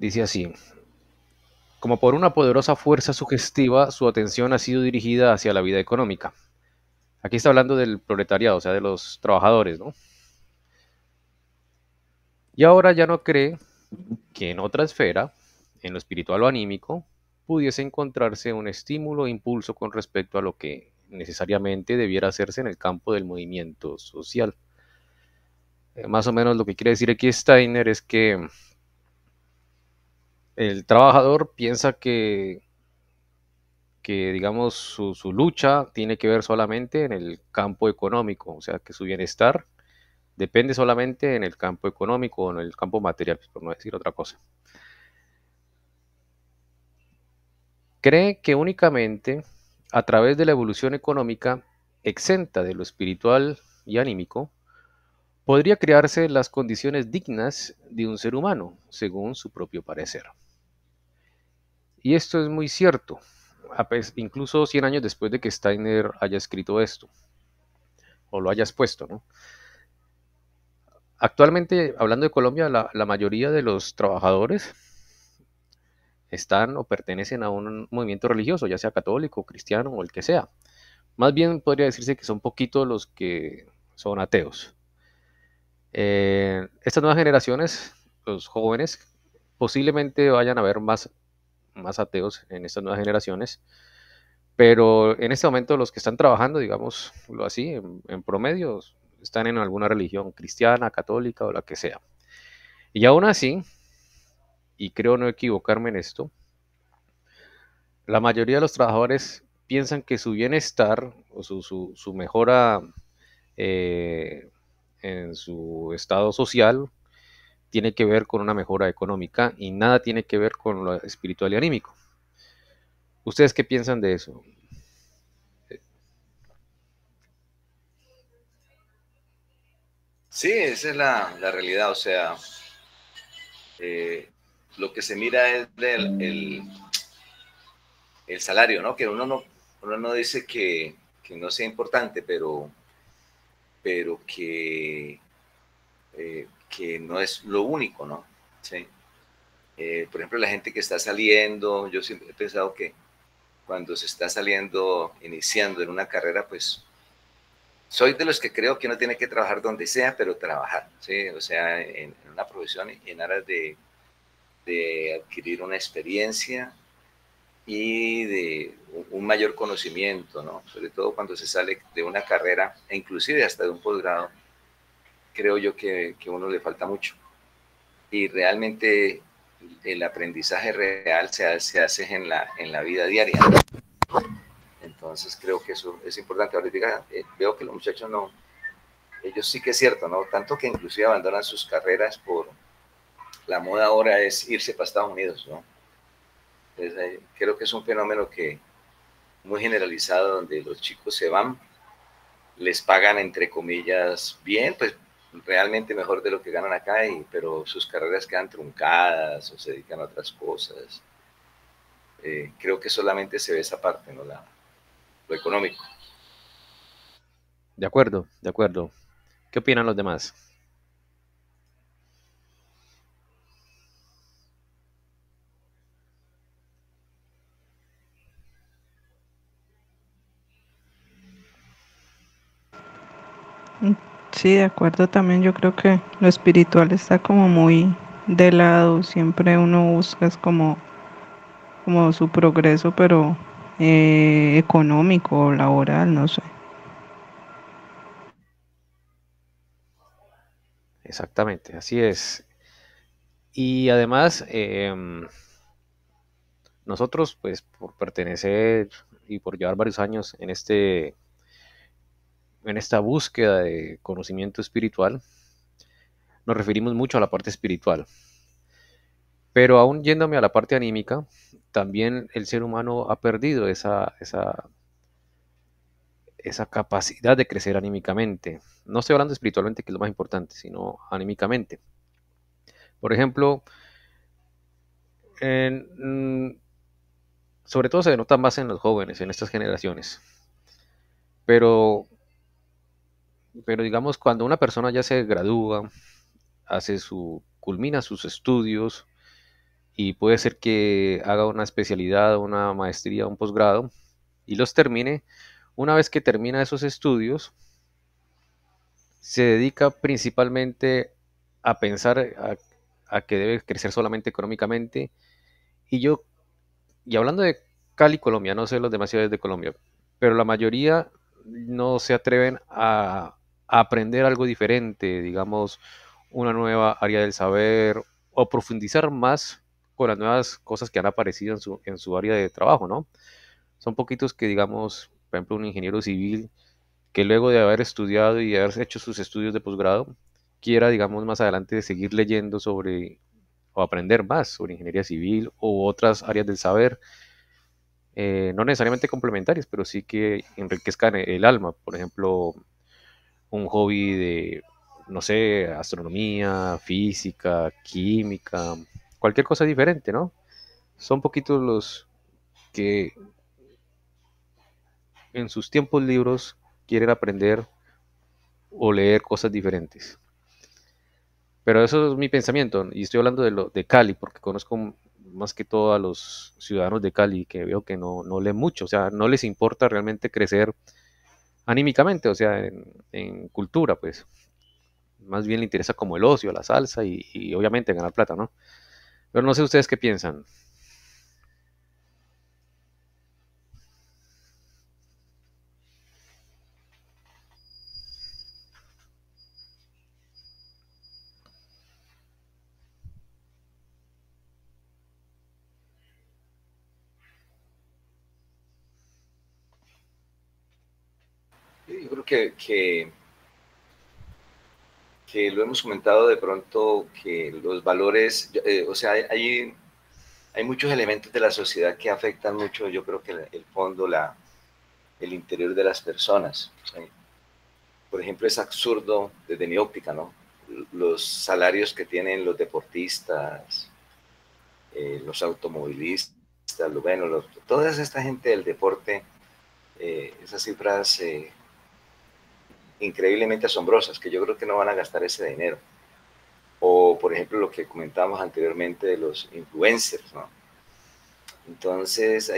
Dice así: como por una poderosa fuerza sugestiva, su atención ha sido dirigida hacia la vida económica. Aquí está hablando del proletariado, o sea, de los trabajadores, ¿no? Y ahora ya no cree que en otra esfera, en lo espiritual o anímico, pudiese encontrarse un estímulo o impulso con respecto a lo que necesariamente debiera hacerse en el campo del movimiento social. Más o menos lo que quiere decir aquí Steiner es que el trabajador piensa que digamos, su lucha tiene que ver solamente en el campo económico, o sea, que su bienestar depende solamente en el campo económico o en el campo material, por no decir otra cosa. Cree que únicamente a través de la evolución económica, exenta de lo espiritual y anímico, podría crearse las condiciones dignas de un ser humano, según su propio parecer. Y esto es muy cierto, incluso 100 años después de que Steiner haya escrito esto, o lo haya expuesto, ¿no? Actualmente, hablando de Colombia, la mayoría de los trabajadores están o pertenecen a un movimiento religioso, ya sea católico, cristiano o el que sea. Más bien podría decirse que son poquitos los que son ateos. Estas nuevas generaciones, los jóvenes, posiblemente vayan a haber más ateos en estas nuevas generaciones, pero en este momento los que están trabajando, digámoslo así, en promedio, están en alguna religión cristiana, católica o la que sea. Y aún así, y creo no equivocarme en esto, la mayoría de los trabajadores piensan que su bienestar o su mejora eh, en su estado social tiene que ver con una mejora económica y nada tiene que ver con lo espiritual y anímico. ¿Ustedes qué piensan de eso? Sí, esa es la realidad, o sea, eh, lo que se mira es el salario, ¿no? Que uno no dice que no sea importante, pero que no es lo único, ¿no? Sí. Por ejemplo, la gente que está saliendo, yo siempre he pensado que cuando se está saliendo, iniciando en una carrera, pues soy de los que creo que uno tiene que trabajar donde sea, pero trabajar, ¿sí? O sea, en una profesión en aras de adquirir una experiencia y de un mayor conocimiento, ¿no? Sobre todo cuando se sale de una carrera e inclusive hasta de un posgrado, creo yo que a uno le falta mucho. Y realmente el aprendizaje real se hace en la vida diaria. Entonces creo que eso es importante. Ahorita veo que los muchachos no, ellos sí que es cierto, ¿no? Tanto que inclusive abandonan sus carreras por la moda ahora es irse para Estados Unidos, ¿no? Entonces, creo que es un fenómeno que muy generalizado donde los chicos se van, les pagan entre comillas bien, pues realmente mejor de lo que ganan acá, pero sus carreras quedan truncadas o se dedican a otras cosas. Creo que solamente se ve esa parte, ¿no? Lo económico. De acuerdo, de acuerdo. ¿Qué opinan los demás? Mm, sí, de acuerdo también. Yo creo que lo espiritual está como muy de lado. Siempre uno busca es como su progreso, pero económico o laboral, no sé. Exactamente, así es. Y además, nosotros, pues, por pertenecer y por llevar varios años en esta búsqueda de conocimiento espiritual, nos referimos mucho a la parte espiritual. Pero aún yéndome a la parte anímica, también el ser humano ha perdido esa capacidad de crecer anímicamente. No estoy hablando espiritualmente, que es lo más importante, sino anímicamente. Por ejemplo, en, sobre todo se nota más en los jóvenes, en estas generaciones. Pero, pero digamos, cuando una persona ya se gradúa, culmina sus estudios, y puede ser que haga una especialidad, una maestría, un posgrado y los termine. Una vez que termina esos estudios, se dedica principalmente a pensar a que debe crecer solamente económicamente. Y yo, y hablando de Cali, Colombia, no sé las demás ciudades de Colombia, pero la mayoría no se atreven a aprender algo diferente, digamos, una nueva área del saber o profundizar más con las nuevas cosas que han aparecido en su área de trabajo, ¿no? Son poquitos que, digamos, por ejemplo, un ingeniero civil que luego de haber estudiado y haber hecho sus estudios de posgrado, quiera, digamos, más adelante seguir leyendo sobre o aprender más sobre ingeniería civil u otras áreas del saber, no necesariamente complementarias, pero sí que enriquezcan el alma. Por ejemplo, un hobby de, no sé, astronomía, física, química, cualquier cosa diferente, ¿no? Son poquitos los que en sus tiempos libres quieren aprender o leer cosas diferentes. Pero eso es mi pensamiento, y estoy hablando de Cali, porque conozco más que todo a los ciudadanos de Cali, que veo que no leen mucho, o sea, no les importa realmente crecer anímicamente, o sea, en cultura, pues. Más bien le interesa como el ocio, la salsa y obviamente ganar plata, ¿no? Pero no sé ustedes qué piensan. Yo creo que lo hemos comentado de pronto, que los valores, o sea, hay muchos elementos de la sociedad que afectan mucho, yo creo que el fondo, el interior de las personas. ¿Sí? Por ejemplo, es absurdo desde mi óptica, ¿no? Los salarios que tienen los deportistas, los automovilistas, bueno, toda esta gente del deporte, esas cifras increíblemente asombrosas, que yo creo que no van a gastar ese dinero. O, por ejemplo, lo que comentábamos anteriormente de los influencers, ¿no? Entonces,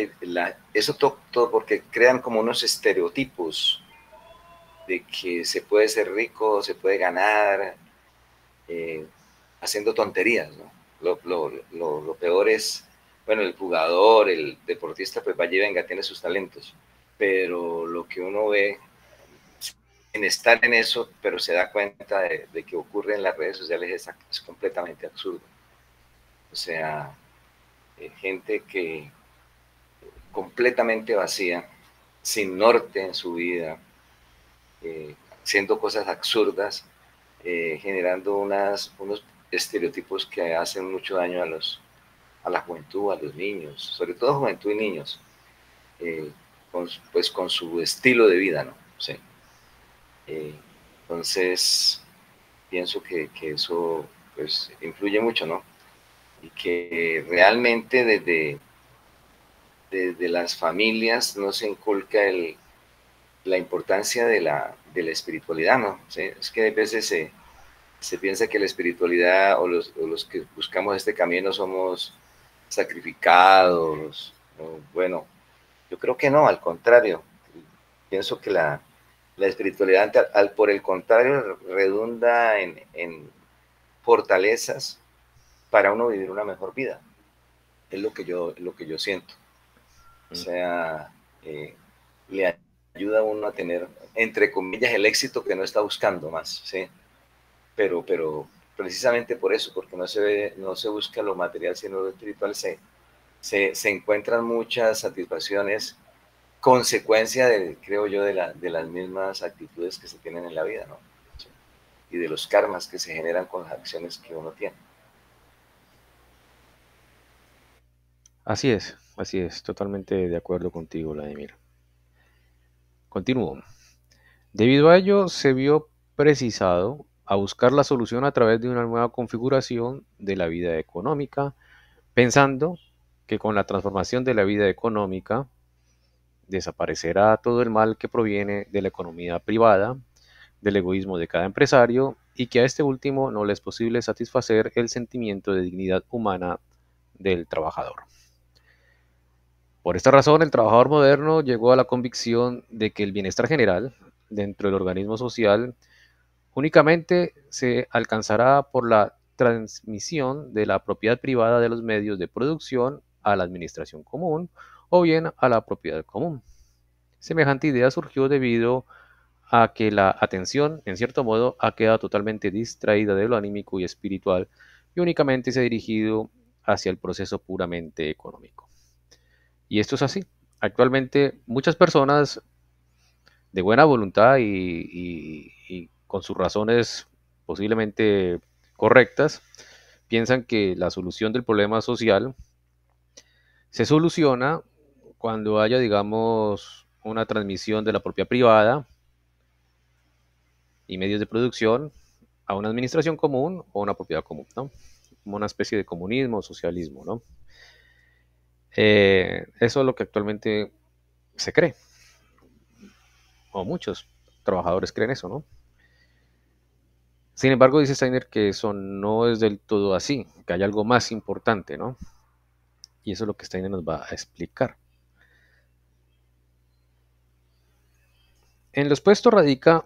eso todo porque crean como unos estereotipos de que se puede ser rico, se puede ganar, eh, haciendo tonterías, ¿no? Lo peor es, bueno, el jugador, el deportista, pues vaya y venga, tiene sus talentos, pero lo que uno ve en estar en eso, pero se da cuenta de que ocurre en las redes sociales es completamente absurdo. O sea, gente que completamente vacía, sin norte en su vida, haciendo cosas absurdas, generando unos estereotipos que hacen mucho daño a la juventud, a los niños, sobre todo juventud y niños, eh, pues con su estilo de vida, ¿no? Sí. Eh, entonces, pienso que eso pues influye mucho, ¿no? Y que realmente desde las familias no se inculca la importancia de la espiritualidad, ¿no? ¿Sí? Es que a veces se piensa que la espiritualidad o los que buscamos este camino somos sacrificados. ¿No? Bueno, yo creo que no, al contrario. Pienso que la espiritualidad, por el contrario, redunda en fortalezas para uno vivir una mejor vida. Es lo que yo siento. O sea, le ayuda a uno a tener, entre comillas, el éxito que no está buscando más, ¿sí? Pero precisamente por eso, porque no se busca lo material, sino lo espiritual, se encuentran muchas satisfacciones, consecuencia creo yo, de las mismas actitudes que se tienen en la vida, ¿no? Sí. Y de los karmas que se generan con las acciones que uno tiene. Así es, totalmente de acuerdo contigo, Vladimir. Continúo. Debido a ello, se vio precisado a buscar la solución a través de una nueva configuración de la vida económica, pensando que con la transformación de la vida económica desaparecerá todo el mal que proviene de la economía privada, del egoísmo de cada empresario y que a este último no le es posible satisfacer el sentimiento de dignidad humana del trabajador. Por esta razón, el trabajador moderno llegó a la convicción de que el bienestar general dentro del organismo social únicamente se alcanzará por la transmisión de la propiedad privada de los medios de producción a la administración común o bien a la propiedad común. Semejante idea surgió debido a que la atención, en cierto modo, ha quedado totalmente distraída de lo anímico y espiritual y únicamente se ha dirigido hacia el proceso puramente económico. Y esto es así. Actualmente muchas personas de buena voluntad y con sus razones posiblemente correctas, piensan que la solución del problema social se soluciona cuando haya, digamos, una transmisión de la propiedad privada y medios de producción a una administración común o una propiedad común, ¿no? Como una especie de comunismo o socialismo, ¿no? Eso es lo que actualmente se cree, o muchos trabajadores creen eso, ¿no? Sin embargo, dice Steiner que eso no es del todo así, que hay algo más importante, ¿no? Y eso es lo que Steiner nos va a explicar. En lo expuesto radica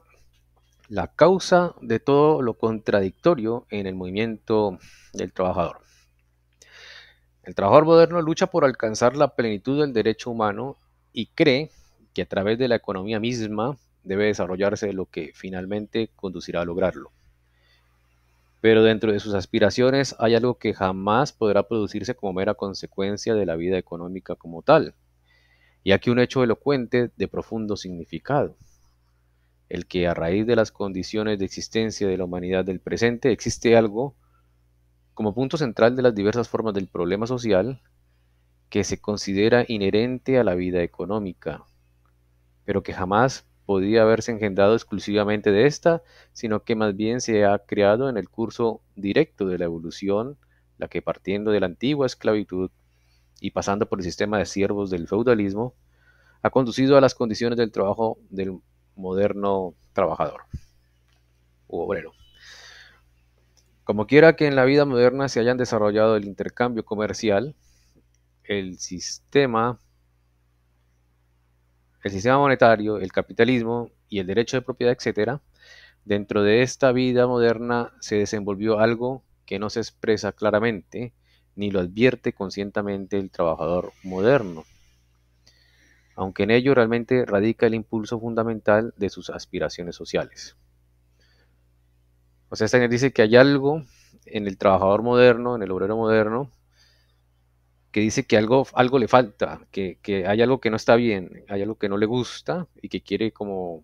la causa de todo lo contradictorio en el movimiento del trabajador. El trabajador moderno lucha por alcanzar la plenitud del derecho humano y cree que a través de la economía misma debe desarrollarse lo que finalmente conducirá a lograrlo. Pero dentro de sus aspiraciones hay algo que jamás podrá producirse como mera consecuencia de la vida económica como tal, y aquí un hecho elocuente de profundo significado, el que a raíz de las condiciones de existencia de la humanidad del presente existe algo como punto central de las diversas formas del problema social que se considera inherente a la vida económica, pero que jamás podía haberse engendrado exclusivamente de esta, sino que más bien se ha creado en el curso directo de la evolución, la que partiendo de la antigua esclavitud y pasando por el sistema de siervos del feudalismo, ha conducido a las condiciones del trabajo del moderno trabajador u obrero. Como quiera que en la vida moderna se hayan desarrollado el intercambio comercial, el sistema monetario, el capitalismo y el derecho de propiedad, etcétera, dentro de esta vida moderna se desenvolvió algo que no se expresa claramente ni lo advierte conscientemente el trabajador moderno, aunque en ello realmente radica el impulso fundamental de sus aspiraciones sociales. O sea, Steiner dice que hay algo en el trabajador moderno, en el obrero moderno, que dice que algo le falta, que hay algo que no está bien, hay algo que no le gusta y que quiere como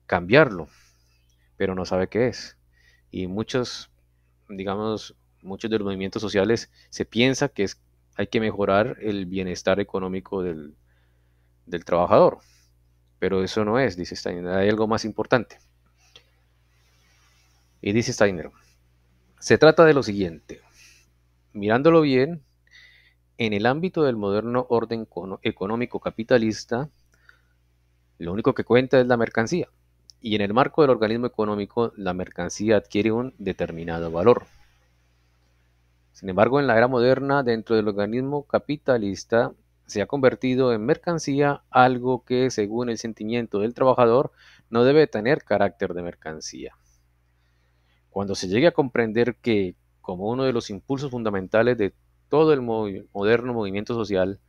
cambiarlo, pero no sabe qué es. Y muchos, digamos, muchos de los movimientos sociales se piensa que hay que mejorar el bienestar económico del trabajador, pero eso no es, dice Steiner, hay algo más importante. Y dice Steiner, se trata de lo siguiente, mirándolo bien, en el ámbito del moderno orden económico capitalista, lo único que cuenta es la mercancía, y en el marco del organismo económico, la mercancía adquiere un determinado valor. Sin embargo, en la era moderna, dentro del organismo capitalista, se ha convertido en mercancía algo que, según el sentimiento del trabajador, no debe tener carácter de mercancía. Cuando se llegue a comprender que, como uno de los impulsos fundamentales de todo el moderno movimiento social,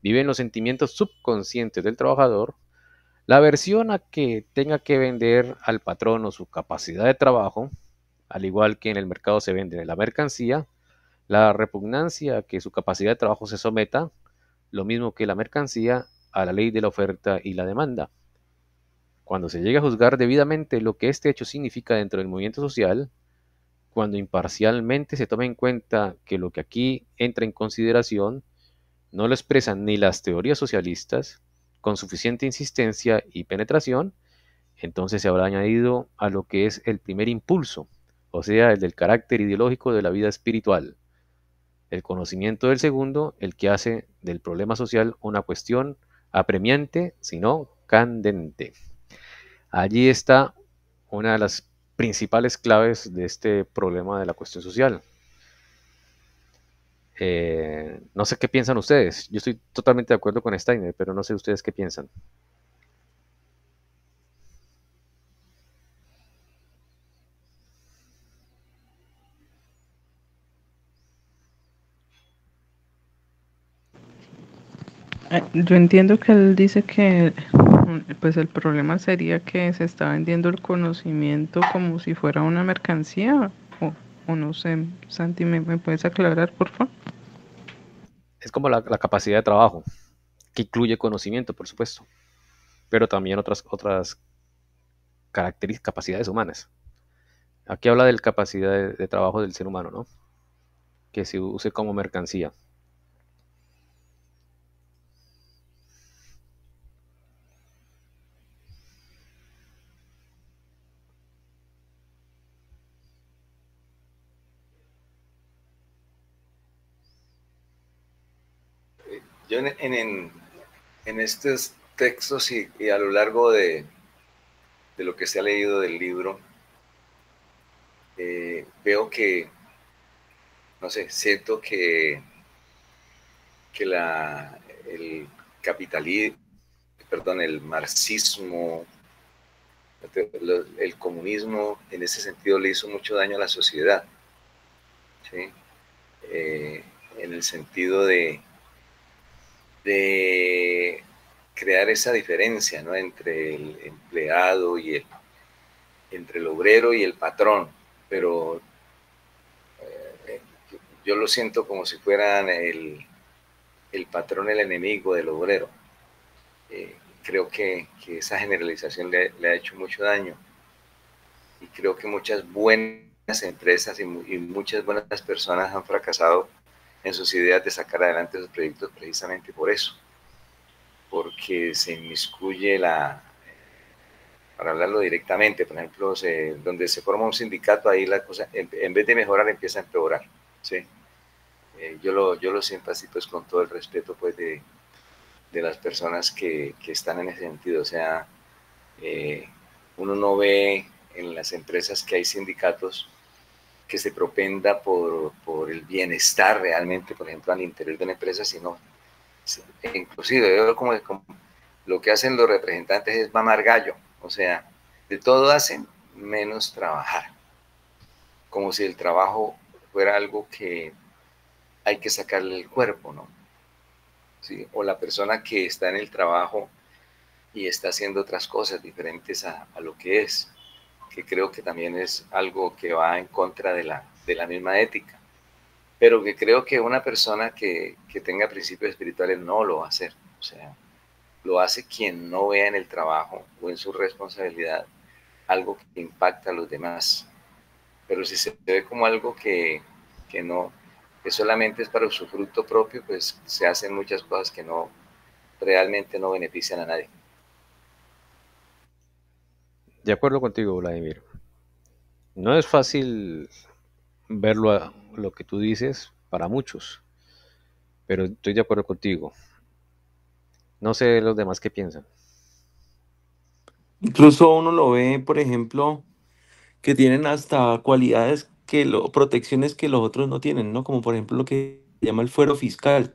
viven los sentimientos subconscientes del trabajador, la aversión a que tenga que vender al patrono su capacidad de trabajo, al igual que en el mercado se vende la mercancía, la repugnancia a que su capacidad de trabajo se someta, lo mismo que la mercancía, a la ley de la oferta y la demanda. Cuando se llegue a juzgar debidamente lo que este hecho significa dentro del movimiento social, cuando imparcialmente se tome en cuenta que lo que aquí entra en consideración no lo expresan ni las teorías socialistas con suficiente insistencia y penetración, entonces se habrá añadido a lo que es el primer impulso, o sea, el del carácter ideológico de la vida espiritual, el conocimiento del segundo, el que hace del problema social una cuestión apremiante, sino candente. Allí está una de las principales claves de este problema de la cuestión social. No sé qué piensan ustedes. Yo estoy totalmente de acuerdo con Steiner, pero no sé ustedes qué piensan. Yo entiendo que él dice que pues el problema sería que se está vendiendo el conocimiento como si fuera una mercancía o no sé, Santi, ¿me puedes aclarar, por favor? Es como la capacidad de trabajo, que incluye conocimiento, por supuesto, pero también otras características, capacidades humanas. Aquí habla de la capacidad de trabajo del ser humano, ¿no? Que se use como mercancía. Yo en estos textos y a lo largo de lo que se ha leído del libro, veo que, no sé, siento que el capitalismo, perdón, el marxismo, el comunismo, en ese sentido le hizo mucho daño a la sociedad, ¿sí? Eh, en el sentido de crear esa diferencia, ¿no? Entre el empleado y entre el obrero y el patrón, pero eh, yo lo siento como si fueran el patrón el enemigo del obrero. Creo que esa generalización le ha hecho mucho daño y creo que muchas buenas empresas y muchas buenas personas han fracasado en sus ideas de sacar adelante sus proyectos precisamente por eso, porque se inmiscuye para hablarlo directamente, por ejemplo, donde se forma un sindicato, ahí la cosa, en vez de mejorar, empieza a empeorar, ¿sí? Yo lo siento así, pues con todo el respeto, pues de las personas que están en ese sentido, o sea, eh, uno no ve en las empresas que hay sindicatos que se propenda por el bienestar realmente, por ejemplo, al interior de una empresa, sino inclusive yo como lo que hacen los representantes es mamar gallo, o sea, de todo hacen menos trabajar, como si el trabajo fuera algo que hay que sacarle el cuerpo, ¿no? ¿Sí? O la persona que está en el trabajo y está haciendo otras cosas diferentes a lo que es, que creo que también es algo que va en contra de la misma ética, pero que creo que una persona que tenga principios espirituales no lo va a hacer, o sea, lo hace quien no vea en el trabajo o en su responsabilidad algo que impacta a los demás. Pero si se ve como algo que no, que solamente es para su fruto propio, pues se hacen muchas cosas que no realmente no benefician a nadie. De acuerdo contigo, Vladimir. No es fácil verlo lo que tú dices para muchos, pero estoy de acuerdo contigo. No sé los demás qué piensan. Incluso uno lo ve, por ejemplo, que tienen hasta cualidades protecciones que los otros no tienen, ¿no? Como por ejemplo lo que se llama el fuero fiscal,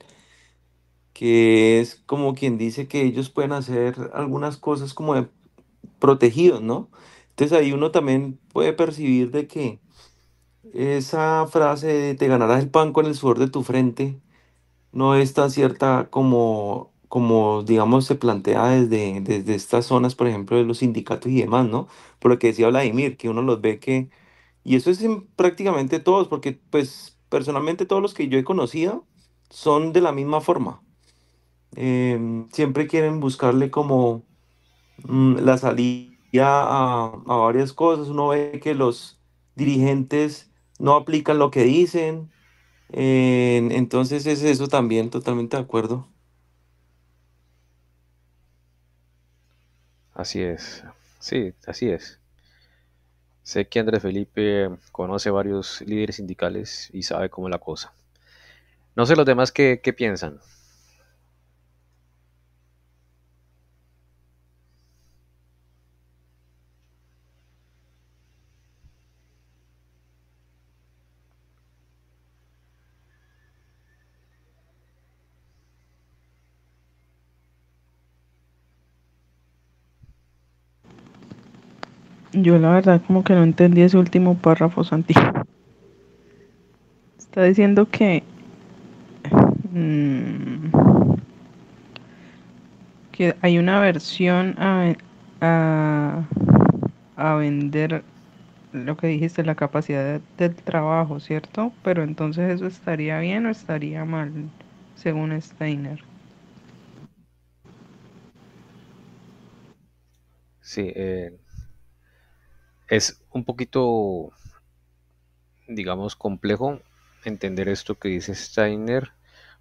que es como quien dice que ellos pueden hacer algunas cosas como de protegidos, ¿no? Entonces ahí uno también puede percibir de que esa frase de te ganarás el pan con el sudor de tu frente no es tan cierta como digamos, se plantea desde estas zonas, por ejemplo, de los sindicatos y demás, ¿no? Por lo que decía Vladimir, que uno los ve que, y eso es en prácticamente todos, porque pues personalmente todos los que yo he conocido son de la misma forma. Siempre quieren buscarle como la salida a varias cosas. Uno ve que los dirigentes no aplican lo que dicen. Entonces es eso también, totalmente de acuerdo. Así es. Sí, así es. Sé que Andrés Felipe conoce varios líderes sindicales y sabe cómo es la cosa. No sé los demás qué piensan. Yo la verdad como que no entendí ese último párrafo, Santi. Está diciendo mm, que hay una versión a, a vender lo que dijiste, la capacidad del trabajo, ¿cierto? Pero entonces eso estaría bien o estaría mal, según Steiner. Sí, es un poquito, digamos, complejo entender esto que dice Steiner,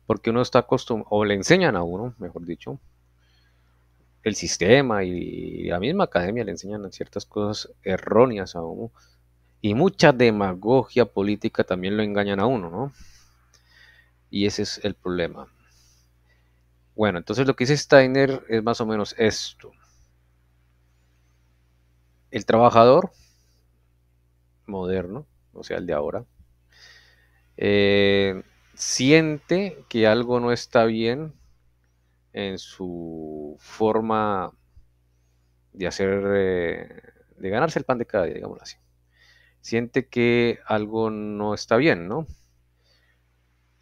porque uno está acostumbrado, o le enseñan a uno, mejor dicho, el sistema y la misma academia le enseñan ciertas cosas erróneas a uno, y mucha demagogia política también lo engañan a uno, ¿no? Y ese es el problema. Bueno, entonces lo que dice Steiner es más o menos esto. El trabajador moderno, o sea, el de ahora, siente que algo no está bien en su forma de hacer, de ganarse el pan de cada día, digámoslo así. Siente que algo no está bien, ¿no?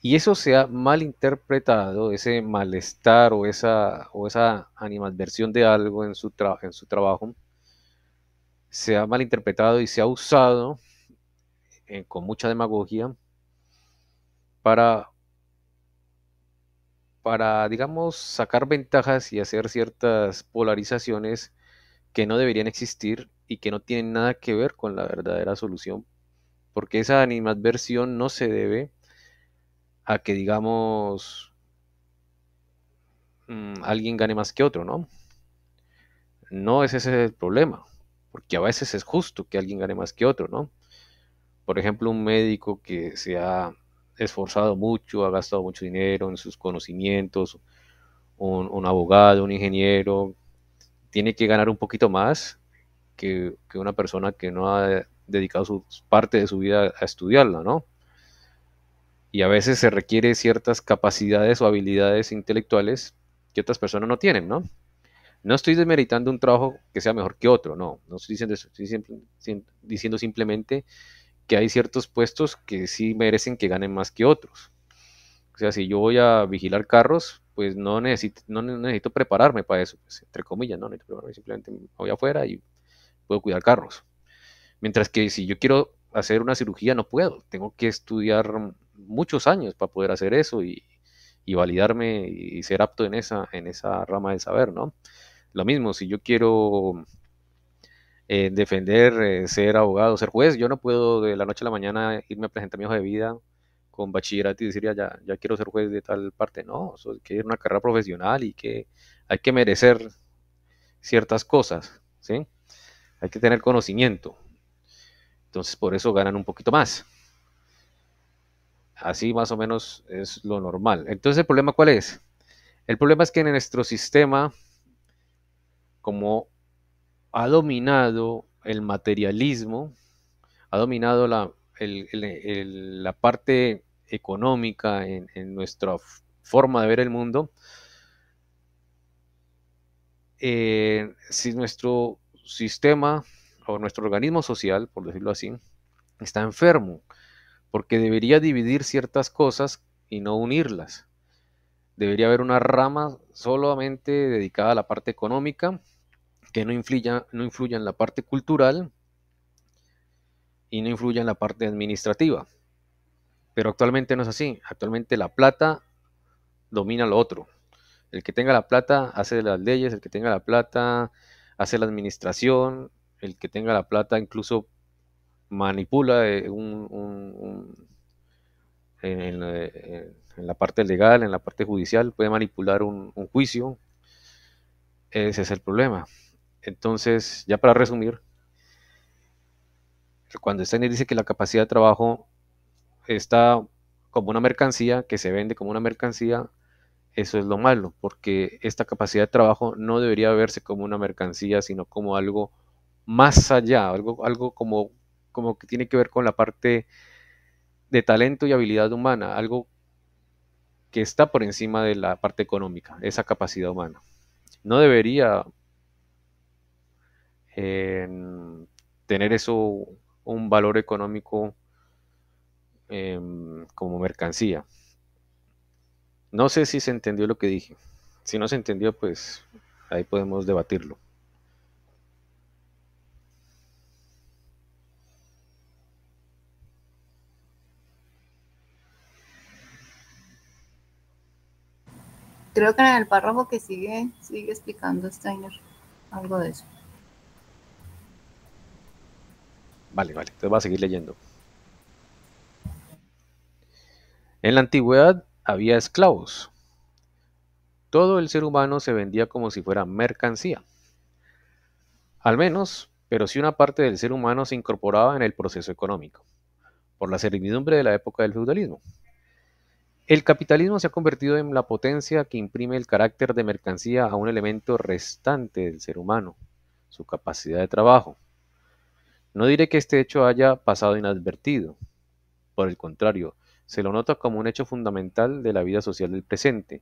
Y eso se ha malinterpretado, ese malestar o esa animadversión de algo en su trabajo, se ha malinterpretado y se ha usado con mucha demagogia para, digamos, sacar ventajas y hacer ciertas polarizaciones que no deberían existir y que no tienen nada que ver con la verdadera solución, porque esa animadversión no se debe a que, digamos, alguien gane más que otro, ¿no? No es ese el problema, porque a veces es justo que alguien gane más que otro, ¿no? Por ejemplo, un médico que se ha esforzado mucho, ha gastado mucho dinero en sus conocimientos, un abogado, un ingeniero, tiene que ganar un poquito más que una persona que no ha dedicado su parte de su vida a estudiarla, ¿no? Y a veces se requiere ciertas capacidades o habilidades intelectuales que otras personas no tienen, ¿no? No estoy desmeritando un trabajo que sea mejor que otro, no, no estoy diciendo eso, estoy diciendo simplemente que hay ciertos puestos que sí merecen que ganen más que otros. O sea, si yo voy a vigilar carros, pues no necesito prepararme para eso, pues, entre comillas, no necesito prepararme, simplemente voy afuera y puedo cuidar carros. Mientras que si yo quiero hacer una cirugía, no puedo, tengo que estudiar muchos años para poder hacer eso y validarme y ser apto en esa rama del saber, ¿no? Lo mismo, si yo quiero defender, ser abogado, ser juez, yo no puedo de la noche a la mañana irme a presentar mi hoja de vida con bachillerato y decir, ya quiero ser juez de tal parte. No, eso hay que ir a una carrera profesional y que hay que merecer ciertas cosas, ¿sí? Hay que tener conocimiento. Entonces, por eso ganan un poquito más. Así más o menos es lo normal. Entonces, ¿el problema cuál es? El problema es que en nuestro sistema, como ha dominado el materialismo, ha dominado la parte económica en nuestra forma de ver el mundo, si nuestro sistema o nuestro organismo social, por decirlo así, está enfermo, porque debería dividir ciertas cosas y no unirlas. Debería haber una rama solamente dedicada a la parte económica, que no influya en la parte cultural y no influya en la parte administrativa. Pero actualmente no es así. Actualmente la plata domina lo otro. El que tenga la plata hace las leyes, el que tenga la plata hace la administración, el que tenga la plata incluso manipula en la parte legal, en la parte judicial, puede manipular un juicio. Ese es el problema. Entonces, ya para resumir, cuando Steiner dice que la capacidad de trabajo está como una mercancía, que se vende como una mercancía, eso es lo malo, porque esta capacidad de trabajo no debería verse como una mercancía, sino como algo más allá, algo como que tiene que ver con la parte de talento y habilidad humana, algo que está por encima de la parte económica, esa capacidad humana. No debería tener eso un valor económico como mercancía. No sé si se entendió lo que dije. Si no se entendió, pues ahí podemos debatirlo. Creo que en el párrafo que sigue explicando Steiner algo de eso. Vale, entonces voy a seguir leyendo. En la antigüedad había esclavos. Todo el ser humano se vendía como si fuera mercancía. Al menos, pero si una parte del ser humano se incorporaba en el proceso económico, por la servidumbre de la época del feudalismo. El capitalismo se ha convertido en la potencia que imprime el carácter de mercancía a un elemento restante del ser humano, su capacidad de trabajo. No diré que este hecho haya pasado inadvertido. Por el contrario, se lo nota como un hecho fundamental de la vida social del presente,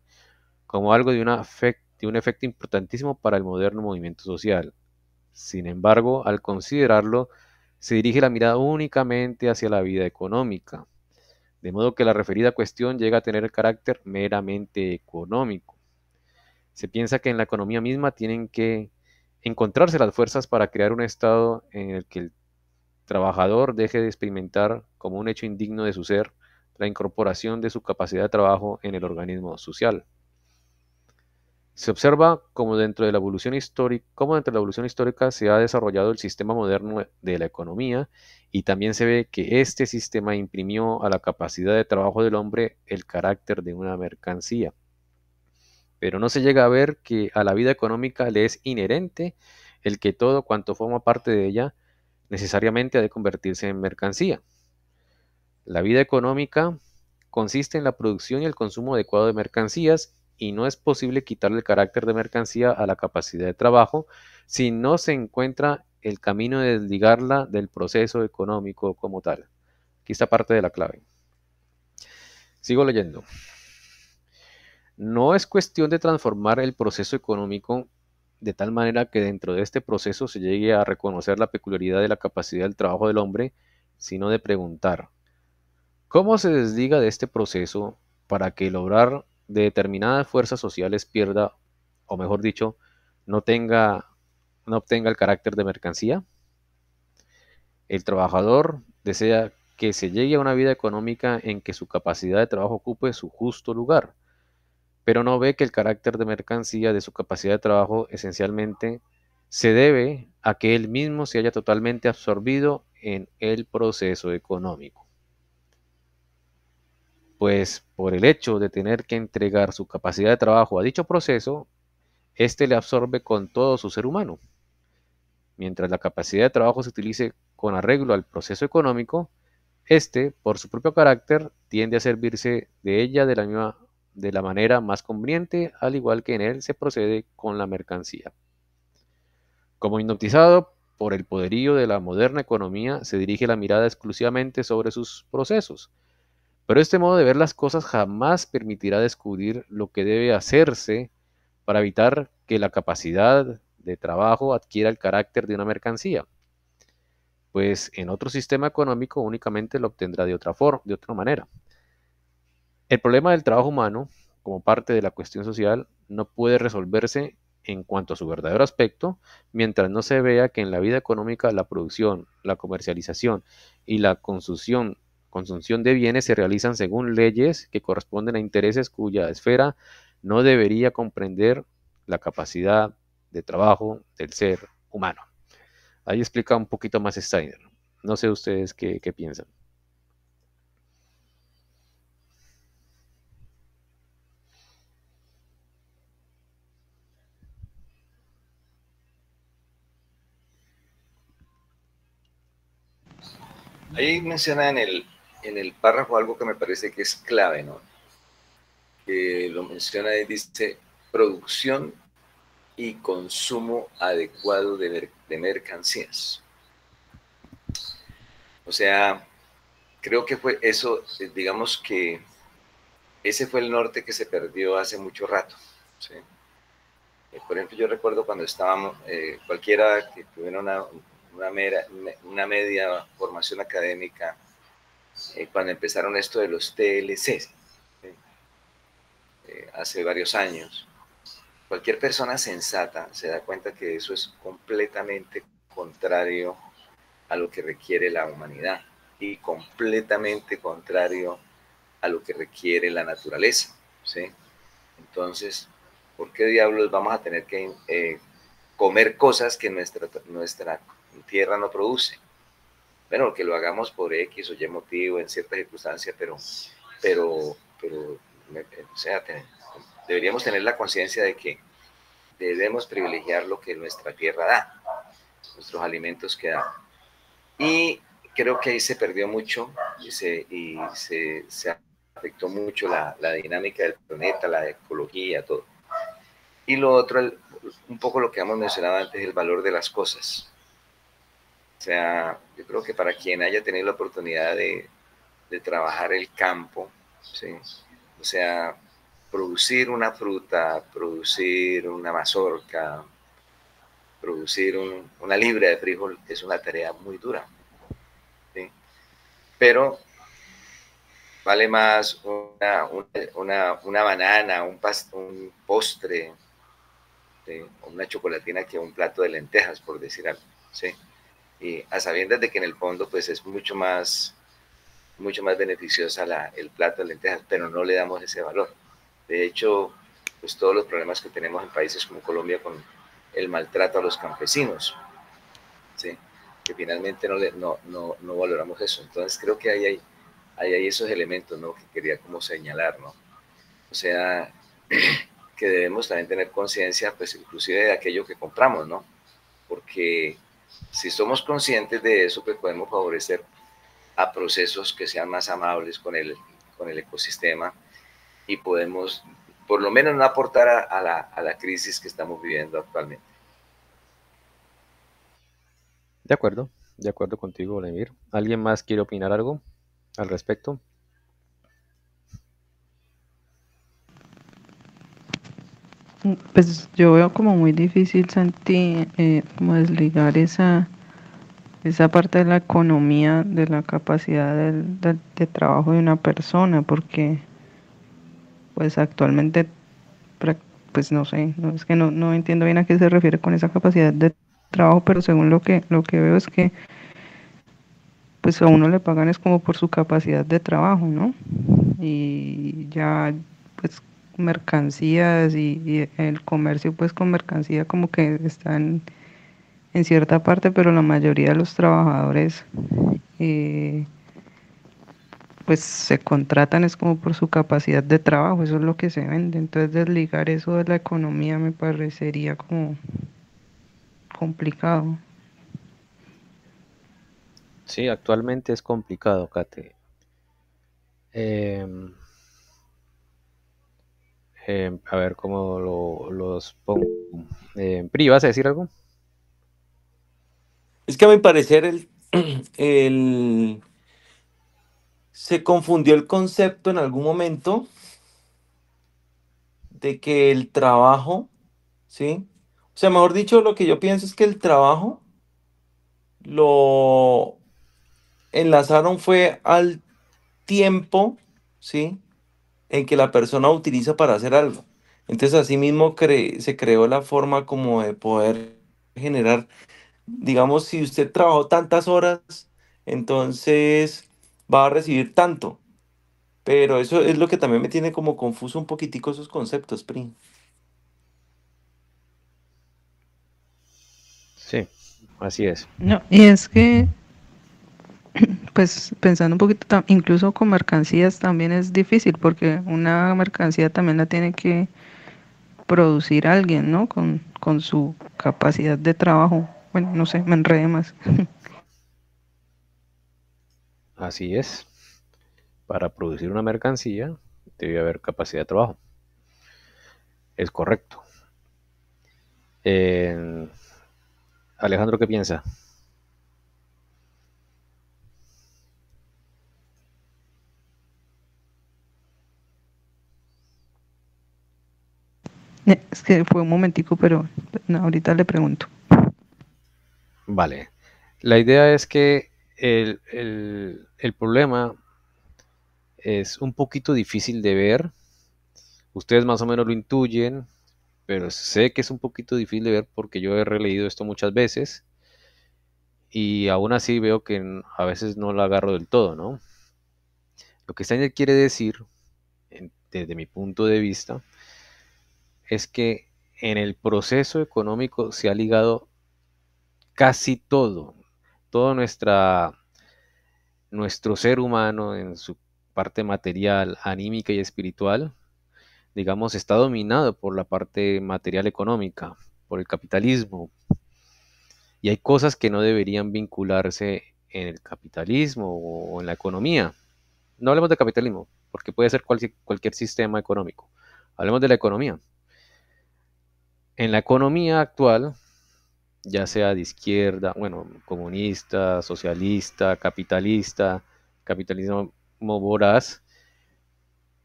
como algo de un efecto importantísimo para el moderno movimiento social. Sin embargo, al considerarlo, se dirige la mirada únicamente hacia la vida económica, de modo que la referida cuestión llega a tener carácter meramente económico. Se piensa que en la economía misma tienen que encontrarse las fuerzas para crear un estado en el que el trabajador deje de experimentar como un hecho indigno de su ser la incorporación de su capacidad de trabajo en el organismo social. Se observa cómo dentro de la evolución histórica se ha desarrollado el sistema moderno de la economía y también se ve que este sistema imprimió a la capacidad de trabajo del hombre el carácter de una mercancía. Pero no se llega a ver que a la vida económica le es inherente el que todo cuanto forma parte de ella necesariamente ha de convertirse en mercancía. La vida económica consiste en la producción y el consumo adecuado de mercancías y no es posible quitarle el carácter de mercancía a la capacidad de trabajo si no se encuentra el camino de desligarla del proceso económico como tal. Aquí está parte de la clave. Sigo leyendo. No es cuestión de transformar el proceso económico de tal manera que dentro de este proceso se llegue a reconocer la peculiaridad de la capacidad del trabajo del hombre, sino de preguntar, ¿cómo se desliga de este proceso para que el obrar de determinadas fuerzas sociales pierda, o mejor dicho, no obtenga el carácter de mercancía? El trabajador desea que se llegue a una vida económica en que su capacidad de trabajo ocupe su justo lugar, pero no ve que el carácter de mercancía de su capacidad de trabajo esencialmente se debe a que él mismo se haya totalmente absorbido en el proceso económico. Pues por el hecho de tener que entregar su capacidad de trabajo a dicho proceso, éste le absorbe con todo su ser humano. Mientras la capacidad de trabajo se utilice con arreglo al proceso económico, éste, por su propio carácter, tiende a servirse de ella de la manera más conveniente, al igual que en él se procede con la mercancía. Como hipnotizado por el poderío de la moderna economía, se dirige la mirada exclusivamente sobre sus procesos. Pero este modo de ver las cosas jamás permitirá descubrir lo que debe hacerse para evitar que la capacidad de trabajo adquiera el carácter de una mercancía, pues en otro sistema económico únicamente lo obtendrá de otra manera. El problema del trabajo humano, como parte de la cuestión social, no puede resolverse en cuanto a su verdadero aspecto, mientras no se vea que en la vida económica la producción, la comercialización y la consunción de bienes se realizan según leyes que corresponden a intereses cuya esfera no debería comprender la capacidad de trabajo del ser humano. Ahí explica un poquito más Steiner. No sé ustedes qué piensan. Ahí menciona en el párrafo algo que me parece que es clave, ¿no? Que lo menciona y dice, producción y consumo adecuado de mercancías. O sea, creo que fue eso, digamos que ese fue el norte que se perdió hace mucho rato, ¿sí? Por ejemplo, yo recuerdo cuando estábamos, cualquiera que tuviera una una media formación académica, cuando empezaron esto de los TLC, hace varios años, cualquier persona sensata se da cuenta que eso es completamente contrario a lo que requiere la humanidad y completamente contrario a lo que requiere la naturaleza, ¿sí? Entonces, ¿por qué diablos vamos a tener que comer cosas que nuestra tierra no produce? Bueno, que lo hagamos por X o Y motivo en ciertas circunstancias, pero, o sea, deberíamos tener la conciencia de que debemos privilegiar lo que nuestra tierra da, nuestros alimentos que da. Y creo que ahí se perdió mucho y se afectó mucho la dinámica del planeta, la ecología, todo. Y lo otro, un poco lo que hemos mencionado antes, el valor de las cosas. O sea, yo creo que para quien haya tenido la oportunidad de trabajar el campo, ¿sí? O sea, producir una fruta, producir una mazorca, producir una libra de frijol es una tarea muy dura, ¿sí? Pero vale más una banana, un postre, ¿sí? O una chocolatina que un plato de lentejas, por decir algo, ¿sí? Y a sabiendas de que en el fondo pues es mucho más beneficiosa el plato de lentejas, pero no le damos ese valor. De hecho, pues todos los problemas que tenemos en países como Colombia con el maltrato a los campesinos, ¿sí? Que finalmente no valoramos eso. Entonces creo que hay esos elementos, ¿no? Que quería como señalar, ¿no? O sea, que debemos también tener conciencia, pues inclusive de aquello que compramos, ¿no? Porque si somos conscientes de eso, pues podemos favorecer a procesos que sean más amables con el ecosistema y podemos, por lo menos, no aportar a la crisis que estamos viviendo actualmente. De acuerdo contigo, Vladimir. ¿Alguien más quiere opinar algo al respecto? Pues yo veo como muy difícil, Santi, como desligar esa parte de la economía, de la capacidad de trabajo de una persona, porque pues actualmente, pues no sé, es que no entiendo bien a qué se refiere con esa capacidad de trabajo, pero según lo que veo es que pues a uno le pagan es como por su capacidad de trabajo, ¿no? Y ya pues mercancías y el comercio pues con mercancía como que están en cierta parte, pero la mayoría de los trabajadores eh, pues se contratan es como por su capacidad de trabajo, eso es lo que se vende. Entonces desligar eso de la economía me parecería como complicado. Sí, actualmente es complicado, Kate. A ver cómo los pongo. Pri, ¿vas a decir algo? Es que a mi parecer el- se confundió el concepto en algún momento de que el trabajo, ¿sí? O sea, mejor dicho, lo que yo pienso es que el trabajo lo enlazaron fue al tiempo, ¿sí? En que la persona utiliza para hacer algo. Entonces, asimismo, se creó la forma como de poder generar, digamos, si usted trabajó tantas horas, entonces va a recibir tanto. Pero eso es lo que también me tiene como confuso un poquitico esos conceptos, Pri. Sí, así es. No, y es que pues pensando un poquito, incluso con mercancías también es difícil porque una mercancía también la tiene que producir alguien, ¿no? Con su capacidad de trabajo. Bueno, no sé, me enredé más. Así es. Para producir una mercancía debe haber capacidad de trabajo. Es correcto. Eh, Alejandro, ¿qué piensa? Es que fue un momentico, pero no, ahorita le pregunto. Vale. La idea es que el problema es un poquito difícil de ver. Ustedes más o menos lo intuyen, pero sé que es un poquito difícil de ver porque yo he releído esto muchas veces y aún así veo que a veces no lo agarro del todo, ¿no? Lo que Steiner quiere decir, desde mi punto de vista, es que en el proceso económico se ha ligado casi todo nuestro ser humano en su parte material, anímica y espiritual, digamos, está dominado por la parte material económica, por el capitalismo. Y hay cosas que no deberían vincularse en el capitalismo o en la economía. No hablemos de capitalismo, porque puede ser cualquier sistema económico. Hablemos de la economía. En la economía actual, ya sea de izquierda, bueno, comunista, socialista, capitalista, capitalismo voraz,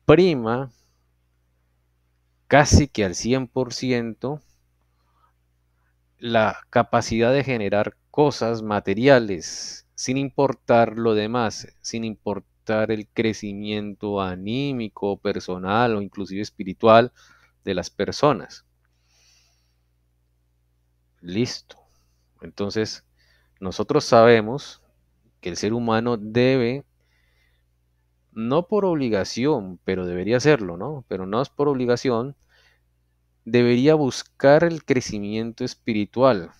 prima casi que al 100% la capacidad de generar cosas materiales, sin importar lo demás, sin importar el crecimiento anímico, personal o inclusive espiritual de las personas. Listo. Entonces, nosotros sabemos que el ser humano debe, no por obligación, pero debería hacerlo, ¿no? Pero no es por obligación, debería buscar el crecimiento espiritual,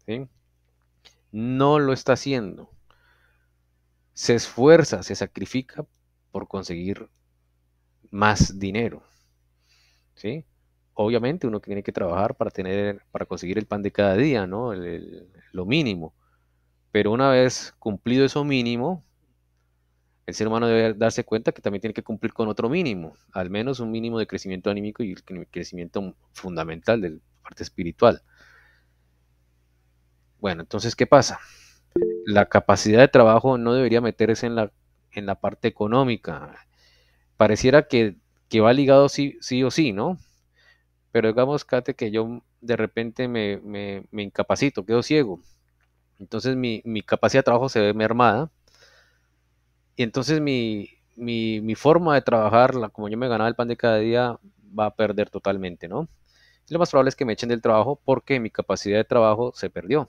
¿sí? No lo está haciendo. Se esfuerza, se sacrifica por conseguir más dinero, ¿sí? Obviamente uno tiene que trabajar para conseguir el pan de cada día, ¿no? Lo mínimo. Pero una vez cumplido eso mínimo, el ser humano debe darse cuenta que también tiene que cumplir con otro mínimo, al menos un mínimo de crecimiento anímico y el crecimiento fundamental de la parte espiritual. Bueno, entonces, ¿qué pasa? La capacidad de trabajo no debería meterse en la parte económica. Pareciera que va ligado sí o sí, ¿no? Pero digamos, Kate, que yo de repente me incapacito, quedo ciego. Entonces mi capacidad de trabajo se ve mermada. Y entonces mi forma de trabajar, como yo me ganaba el pan de cada día, va a perder totalmente, ¿no? Y lo más probable es que me echen del trabajo porque mi capacidad de trabajo se perdió.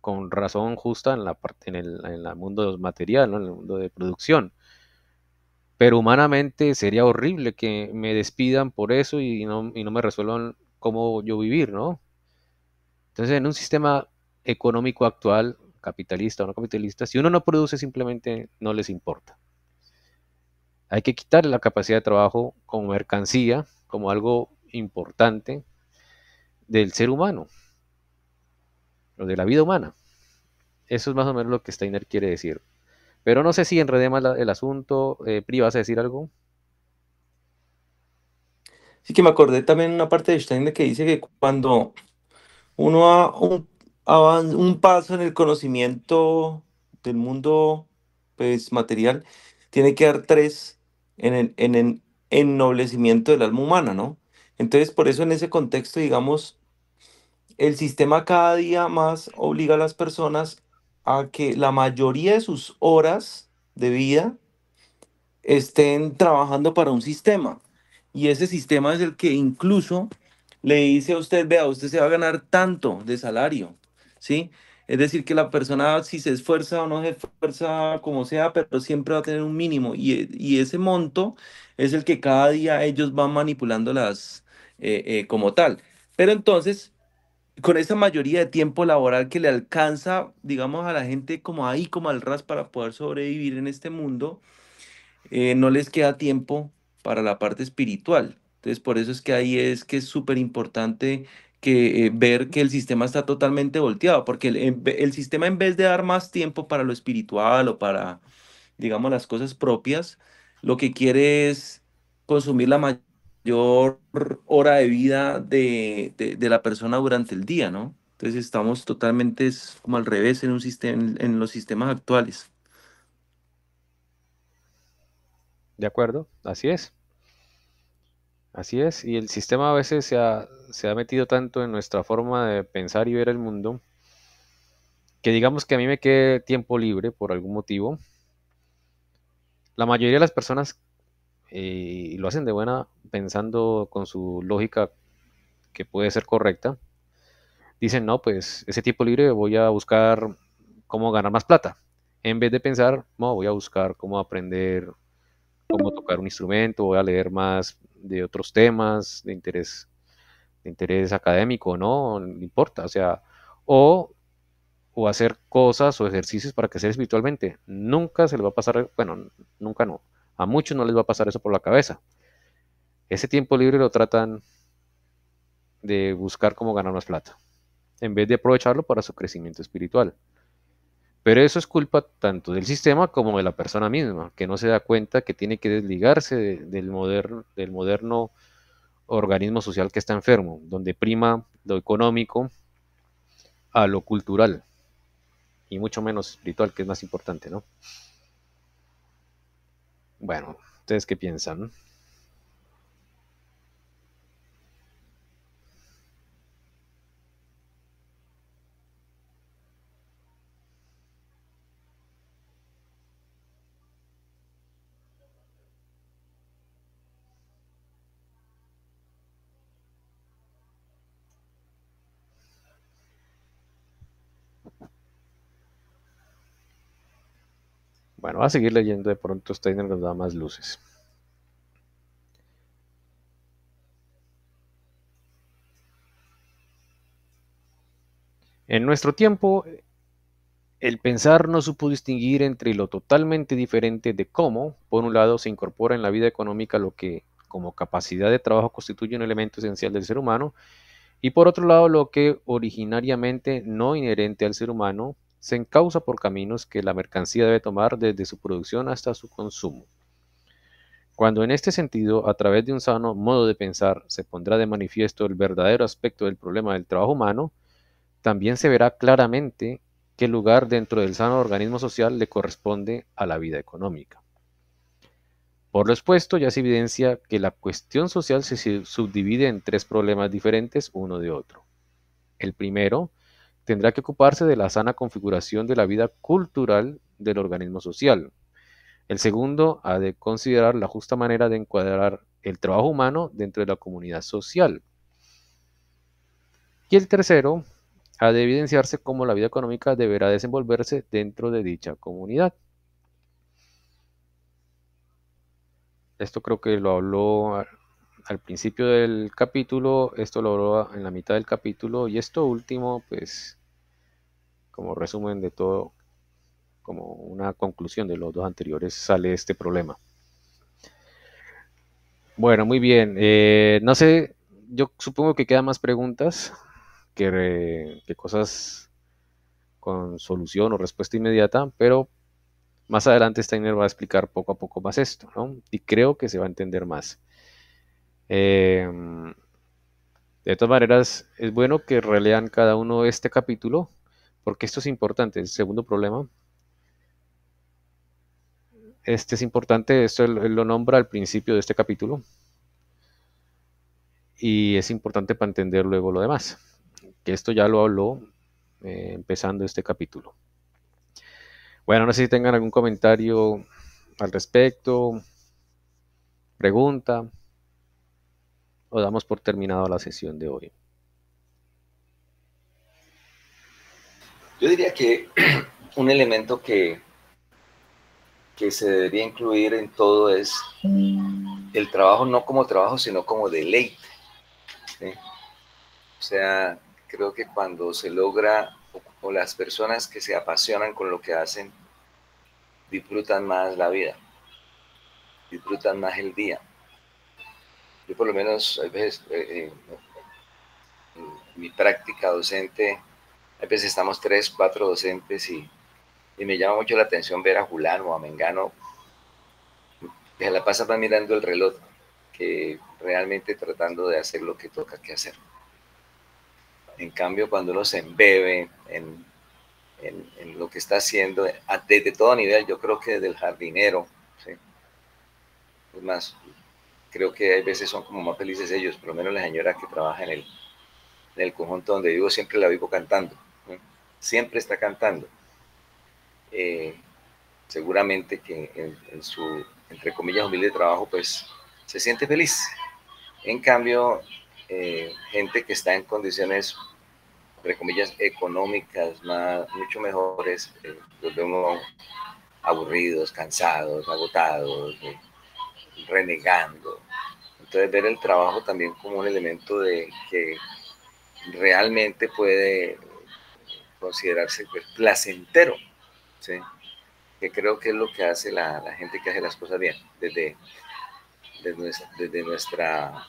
Con razón justa en la parte, en el mundo material, ¿no? En el mundo de producción. Pero humanamente sería horrible que me despidan por eso y no me resuelvan cómo yo vivir, ¿no? Entonces, en un sistema económico actual, capitalista o no capitalista, si uno no produce, simplemente no les importa. Hay que quitarle la capacidad de trabajo como mercancía, como algo importante del ser humano, o de la vida humana. Eso es más o menos lo que Steiner quiere decir. Pero no sé si enredé más el asunto. Pri, ¿vas a decir algo? Sí que me acordé también una parte de Steiner que dice que cuando uno da un paso en el conocimiento del mundo pues, material, tiene que dar tres en el ennoblecimiento del alma humana, ¿no? Entonces, por eso en ese contexto, digamos, el sistema cada día más obliga a las personas a que la mayoría de sus horas de vida estén trabajando para un sistema. Y ese sistema es el que incluso le dice a usted, vea, usted se va a ganar tanto de salario, ¿sí? Es decir, que la persona si se esfuerza o no se esfuerza, como sea, pero siempre va a tener un mínimo. Y ese monto es el que cada día ellos van manipulando como tal. Pero entonces, con esa mayoría de tiempo laboral que le alcanza, digamos, a la gente como ahí, como al ras para poder sobrevivir en este mundo, no les queda tiempo para la parte espiritual. Entonces, por eso es que ahí es que es súper importante ver que el sistema está totalmente volteado, porque el sistema en vez de dar más tiempo para lo espiritual o para, digamos, las cosas propias, lo que quiere es consumir la mayor hora de vida de la persona durante el día, ¿no? Entonces estamos totalmente es como al revés en un sistema, en los sistemas actuales. ¿De acuerdo? Así es. Así es. Y el sistema a veces se ha metido tanto en nuestra forma de pensar y ver el mundo que digamos que a mí me quede tiempo libre por algún motivo, la mayoría de las personas y lo hacen de buena, pensando con su lógica que puede ser correcta, dicen, no, pues ese tiempo libre voy a buscar cómo ganar más plata, en vez de pensar, no, voy a buscar cómo aprender, cómo tocar un instrumento, voy a leer más de otros temas de interés académico, no, no importa, o sea, o, o hacer cosas o ejercicios para crecer espiritualmente. Nunca se les va a pasar, bueno, nunca no, a muchos no les va a pasar eso por la cabeza. Ese tiempo libre lo tratan de buscar cómo ganar más plata, en vez de aprovecharlo para su crecimiento espiritual. Pero eso es culpa tanto del sistema como de la persona misma, que no se da cuenta que tiene que desligarse del moderno organismo social que está enfermo, donde prima lo económico a lo cultural y mucho menos espiritual, que es más importante, ¿no? Bueno, ¿ustedes qué piensan? Bueno, voy a seguir leyendo, de pronto Steiner nos da más luces. En nuestro tiempo, el pensar no supo distinguir entre lo totalmente diferente de cómo, por un lado, se incorpora en la vida económica lo que, como capacidad de trabajo, constituye un elemento esencial del ser humano, y por otro lado, lo que originariamente no inherente al ser humano se encausa por caminos que la mercancía debe tomar desde su producción hasta su consumo. Cuando en este sentido, a través de un sano modo de pensar, se pondrá de manifiesto el verdadero aspecto del problema del trabajo humano, también se verá claramente qué lugar dentro del sano organismo social le corresponde a la vida económica. Por lo expuesto, ya se evidencia que la cuestión social se subdivide en tres problemas diferentes uno de otro. El primero tendrá que ocuparse de la sana configuración de la vida cultural del organismo social. El segundo ha de considerar la justa manera de encuadrar el trabajo humano dentro de la comunidad social. Y el tercero ha de evidenciarse cómo la vida económica deberá desenvolverse dentro de dicha comunidad. Esto creo que lo habló al principio del capítulo, esto lo habló en la mitad del capítulo y esto último, pues, como resumen de todo, como una conclusión de los dos anteriores, sale este problema. Bueno, muy bien. No sé, yo supongo que quedan más preguntas que cosas con solución o respuesta inmediata, pero más adelante Steiner va a explicar poco a poco más esto, ¿no? Y creo que se va a entender más. Eh, de todas maneras, es bueno que relean cada uno este capítulo, porque esto es importante. El segundo problema, este es importante, esto él lo nombra al principio de este capítulo, y es importante para entender luego lo demás, que esto ya lo habló empezando este capítulo. Bueno, no sé si tengan algún comentario al respecto, pregunta, o damos por terminado la sesión de hoy. Yo diría que un elemento que se debería incluir en todo es el trabajo no como trabajo, sino como deleite, ¿sí? O sea, creo que cuando se logra, o las personas que se apasionan con lo que hacen, disfrutan más la vida, disfrutan más el día. Yo por lo menos, a veces, en mi práctica docente, a veces estamos 3, 4 docentes y me llama mucho la atención ver a Julano o a Mengano, que se la pasa más mirando el reloj que realmente tratando de hacer lo que toca que hacer. En cambio, cuando uno se embebe en lo que está haciendo, desde todo nivel, yo creo que desde el jardinero, ¿sí? Es más, creo que a veces son como más felices ellos, por lo menos la señora que trabaja en el conjunto donde vivo, siempre la vivo cantando, ¿sí? siempre está cantando. Seguramente que en su, entre comillas, humilde trabajo, pues se siente feliz. En cambio, gente que está en condiciones, entre comillas, económicas mucho mejores, los vemos aburridos, cansados, agotados, renegando. Entonces, ver el trabajo también como un elemento de que realmente puede considerarse pues, placentero, ¿sí? Que creo que es lo que hace la gente que hace las cosas bien, desde nuestra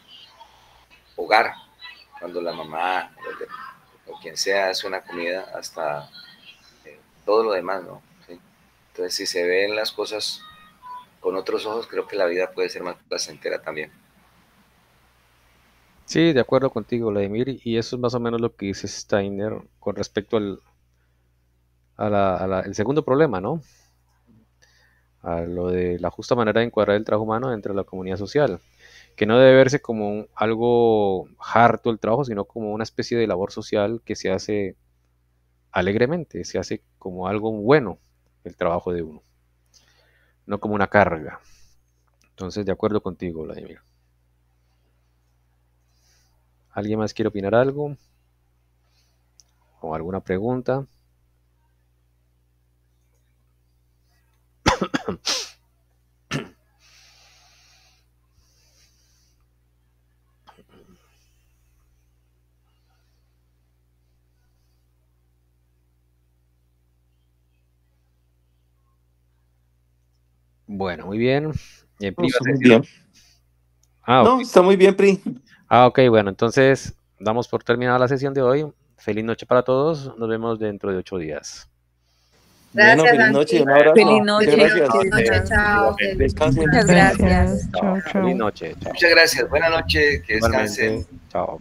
hogar, cuando la mamá o quien sea hace una comida, hasta todo lo demás, ¿no? ¿Sí? Entonces, si se ven las cosas con otros ojos, creo que la vida puede ser más placentera también. Sí, de acuerdo contigo, Vladimir, y eso es más o menos lo que dice Steiner con respecto el segundo problema, ¿no? A lo de la justa manera de encuadrar el trabajo humano dentro de la comunidad social, que no debe verse como algo harto el trabajo, sino como una especie de labor social que se hace alegremente, se hace como algo bueno el trabajo de uno, no como una carga. Entonces, de acuerdo contigo, Vladimir. ¿Alguien más quiere opinar algo? ¿O alguna pregunta? Bueno, muy bien. No, está muy bien. No, Ok. está muy bien, Pri. Ok, bueno, entonces damos por terminada la sesión de hoy. Feliz noche para todos. Nos vemos dentro de 8 días. Bueno, Gracias, feliz noche, Santi. un abrazo. Feliz Muchas noche. gracias. Buenas noches, chao. Descansen. Muchas gracias. Chao, chao. Feliz noche. Chao. Muchas gracias. Buenas noches. Que descansen. Igualmente. Chao.